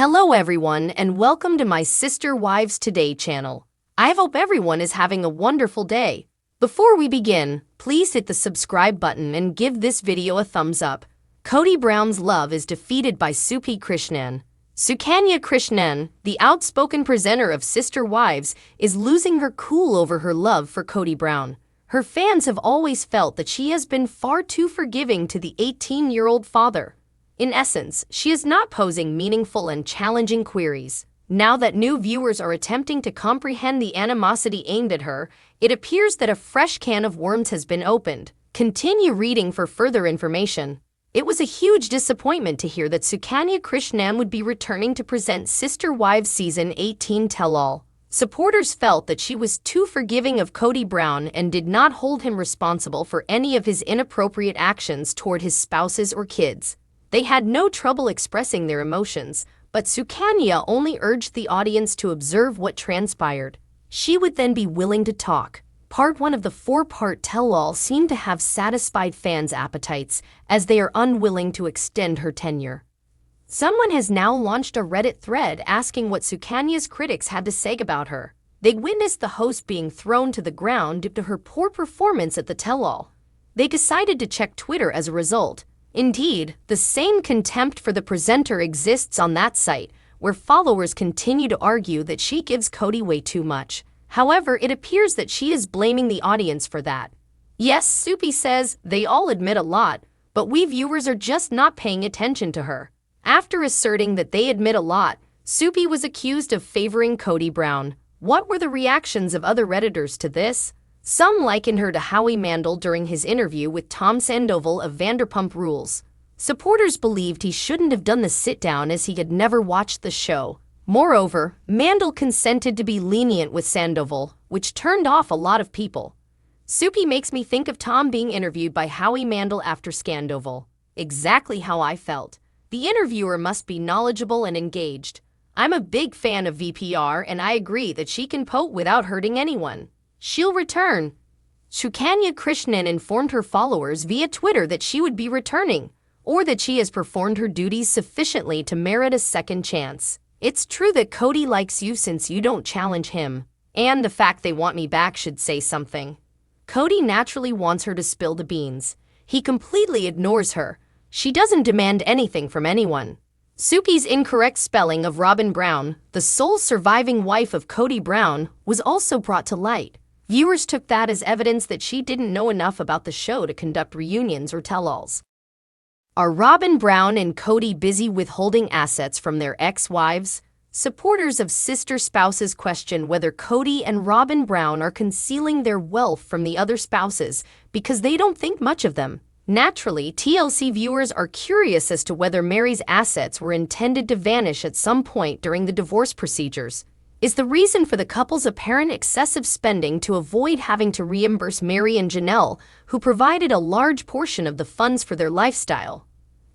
Hello everyone and welcome to my Sister Wives Today channel. I hope everyone is having a wonderful day. Before we begin, please hit the subscribe button and give this video a thumbs up. Kody Brown's love is defeated by Suki Krishnan. Suki Krishnan, the outspoken presenter of Sister Wives, is losing her cool over her love for Kody Brown. Her fans have always felt that she has been far too forgiving to the 18-year-old father. In essence, she is not posing meaningful and challenging queries. Now that new viewers are attempting to comprehend the animosity aimed at her, it appears that a fresh can of worms has been opened. Continue reading for further information. It was a huge disappointment to hear that Suki Krishnan would be returning to present Sister Wives Season 18 Tell-All. Supporters felt that she was too forgiving of Kody Brown and did not hold him responsible for any of his inappropriate actions toward his spouses or kids. They had no trouble expressing their emotions, but Suki only urged the audience to observe what transpired. She would then be willing to talk. Part 1 of the 4-part tell-all seemed to have satisfied fans' appetites, as they are unwilling to extend her tenure. Someone has now launched a Reddit thread asking what Suki's critics had to say about her. They witnessed the host being thrown to the ground due to her poor performance at the tell-all. They decided to check Twitter as a result. Indeed, the same contempt for the presenter exists on that site, where followers continue to argue that she gives Kody way too much. However, it appears that she is blaming the audience for that. Yes, Suki says they all admit a lot, but we viewers are just not paying attention to her. After asserting that they admit a lot, Suki was accused of favoring Kody Brown. What were the reactions of other Redditors to this? Some likened her to Howie Mandel during his interview with Tom Sandoval of Vanderpump Rules. Supporters believed he shouldn't have done the sit-down as he had never watched the show. Moreover, Mandel consented to be lenient with Sandoval, which turned off a lot of people. Suki makes me think of Tom being interviewed by Howie Mandel after Scandoval. Exactly how I felt. The interviewer must be knowledgeable and engaged. I'm a big fan of VPR and I agree that she can poke without hurting anyone. She'll return. Suki Krishnan informed her followers via Twitter that she would be returning, or that she has performed her duties sufficiently to merit a second chance. It's true that Kody likes you since you don't challenge him, and the fact they want me back should say something. Kody naturally wants her to spill the beans. He completely ignores her. She doesn't demand anything from anyone. Suki's incorrect spelling of Robin Brown, the sole surviving wife of Kody Brown, was also brought to light. Viewers took that as evidence that she didn't know enough about the show to conduct reunions or tell-alls. Are Robin Brown and Kody busy withholding assets from their ex-wives? Supporters of sister spouses question whether Kody and Robin Brown are concealing their wealth from the other spouses because they don't think much of them. Naturally, TLC viewers are curious as to whether Mary's assets were intended to vanish at some point during the divorce procedures. Is the reason for the couple's apparent excessive spending to avoid having to reimburse Mary and Janelle, who provided a large portion of the funds for their lifestyle?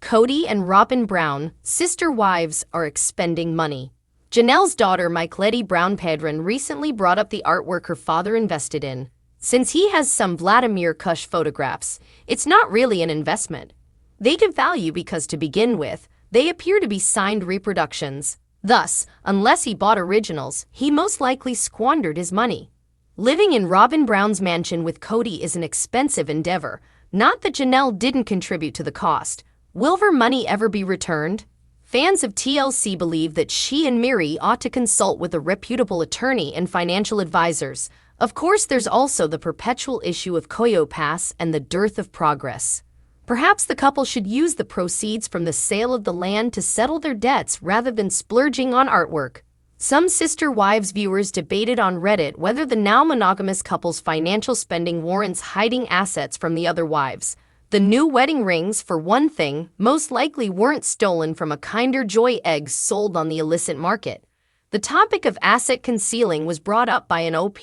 Kody and Robin Brown, sister wives, are expending money. Janelle's daughter, Michaelette Brown Padron, recently brought up the artwork her father invested in. Since he has some Vladimir Kush photographs, it's not really an investment. They give value because, to begin with, they appear to be signed reproductions. Thus, unless he bought originals, he most likely squandered his money. Living in Robin Brown's mansion with Kody is an expensive endeavor. Not that Janelle didn't contribute to the cost. Will her money ever be returned? Fans of TLC believe that she and Mary ought to consult with a reputable attorney and financial advisors. Of course, there's also the perpetual issue of Koyo Pass and the dearth of progress. Perhaps the couple should use the proceeds from the sale of the land to settle their debts rather than splurging on artwork. Some Sister Wives viewers debated on Reddit whether the now monogamous couple's financial spending warrants hiding assets from the other wives. The new wedding rings, for one thing, most likely weren't stolen from a Kinder Joy eggs sold on the illicit market. The topic of asset concealing was brought up by an OP.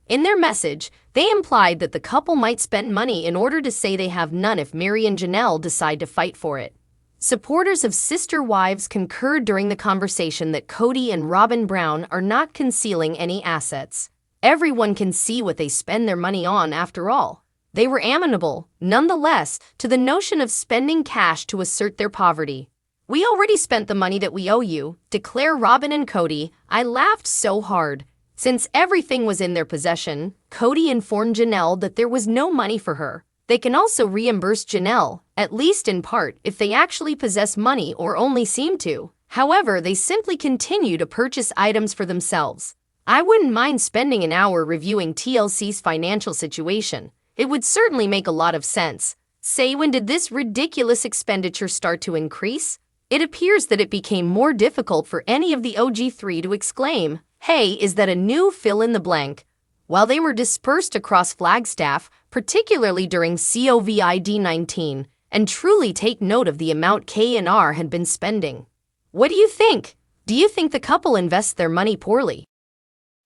In their message, they implied that the couple might spend money in order to say they have none if Mary and Janelle decide to fight for it. Supporters of Sister Wives concurred during the conversation that Kody and Robin Brown are not concealing any assets. Everyone can see what they spend their money on after all. They were amenable, nonetheless, to the notion of spending cash to assert their poverty. "We already spent the money that we owe you," declare Robin and Kody. I laughed so hard. Since everything was in their possession, Kody informed Janelle that there was no money for her. They can also reimburse Janelle, at least in part, if they actually possess money or only seem to. However, they simply continue to purchase items for themselves. I wouldn't mind spending an hour reviewing TLC's financial situation. It would certainly make a lot of sense. Say, when did this ridiculous expenditure start to increase? It appears that it became more difficult for any of the OG3 to exclaim, "Hey, is that a new fill-in-the-blank?" While they were dispersed across Flagstaff, particularly during COVID-19, and truly take note of the amount K&R had been spending. What do you think? Do you think the couple invests their money poorly?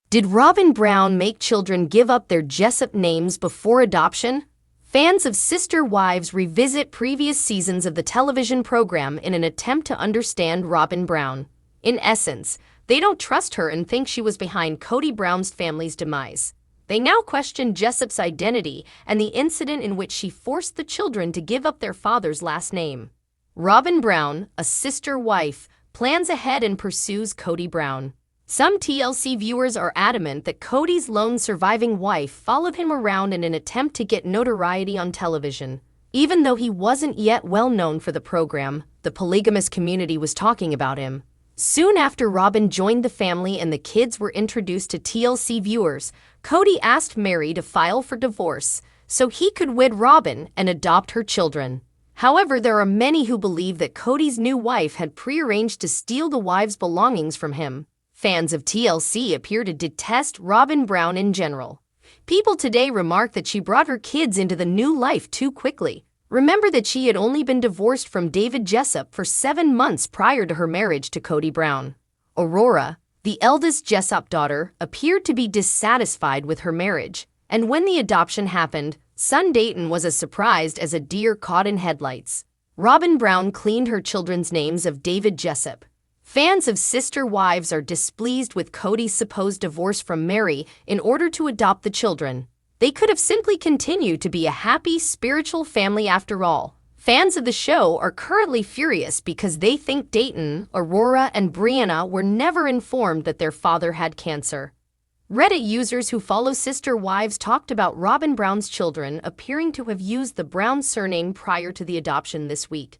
Did Robin Brown make children give up their Jessup names before adoption? Fans of Sister Wives revisit previous seasons of the television program in an attempt to understand Robin Brown. In essence, they don't trust her and think she was behind Kody Brown's family's demise. They now question Jessup's identity and the incident in which she forced the children to give up their father's last name. Robin Brown, a sister wife, plans ahead and pursues Kody Brown. Some TLC viewers are adamant that Kody's lone surviving wife followed him around in an attempt to get notoriety on television. Even though he wasn't yet well known for the program, the polygamous community was talking about him. Soon after Robin joined the family and the kids were introduced to TLC viewers, Kody asked Mary to file for divorce so he could wed Robin and adopt her children. However, there are many who believe that Kody's new wife had prearranged to steal the wife's belongings from him. Fans of TLC appear to detest Robin Brown in general. People today remark that she brought her kids into the new life too quickly. Remember that she had only been divorced from David Jessup for 7 months prior to her marriage to Kody Brown. Aurora, the eldest Jessup daughter, appeared to be dissatisfied with her marriage, and when the adoption happened, son Dayton was as surprised as a deer caught in headlights. Robin Brown cleaned her children's names of David Jessup. Fans of Sister Wives are displeased with Kody's supposed divorce from Mary in order to adopt the children. They could have simply continued to be a happy, spiritual family after all. Fans of the show are currently furious because they think Dayton, Aurora, and Brianna were never informed that their father had cancer. Reddit users who follow Sister Wives talked about Robin Brown's children appearing to have used the Brown surname prior to the adoption this week.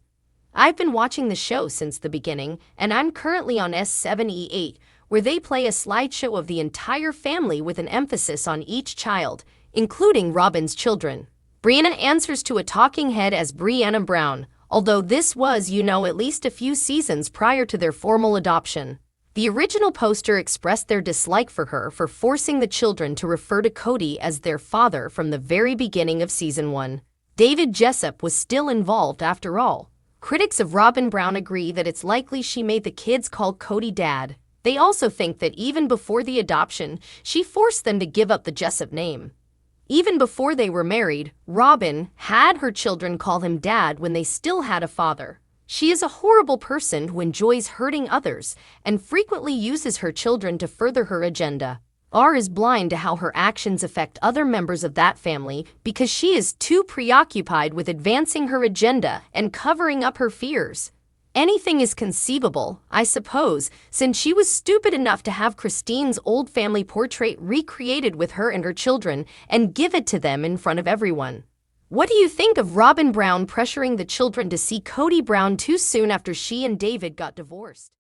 I've been watching the show since the beginning, and I'm currently on S7E8, where they play a slideshow of the entire family with an emphasis on each child, including Robin's children. Brianna answers to a talking head as Brianna Brown, although this was, at least a few seasons prior to their formal adoption. The original poster expressed their dislike for her for forcing the children to refer to Kody as their father from the very beginning of season 1. David Jessup was still involved after all. Critics of Robin Brown agree that it's likely she made the kids call Kody Dad. They also think that even before the adoption, she forced them to give up the Jessup name. Even before they were married, Robin had her children call him Dad when they still had a father. She is a horrible person who enjoys hurting others and frequently uses her children to further her agenda. R is blind to how her actions affect other members of that family because she is too preoccupied with advancing her agenda and covering up her fears. Anything is conceivable, I suppose, since she was stupid enough to have Christine's old family portrait recreated with her and her children and give it to them in front of everyone. What do you think of Robin Brown pressuring the children to see Kody Brown too soon after she and David got divorced?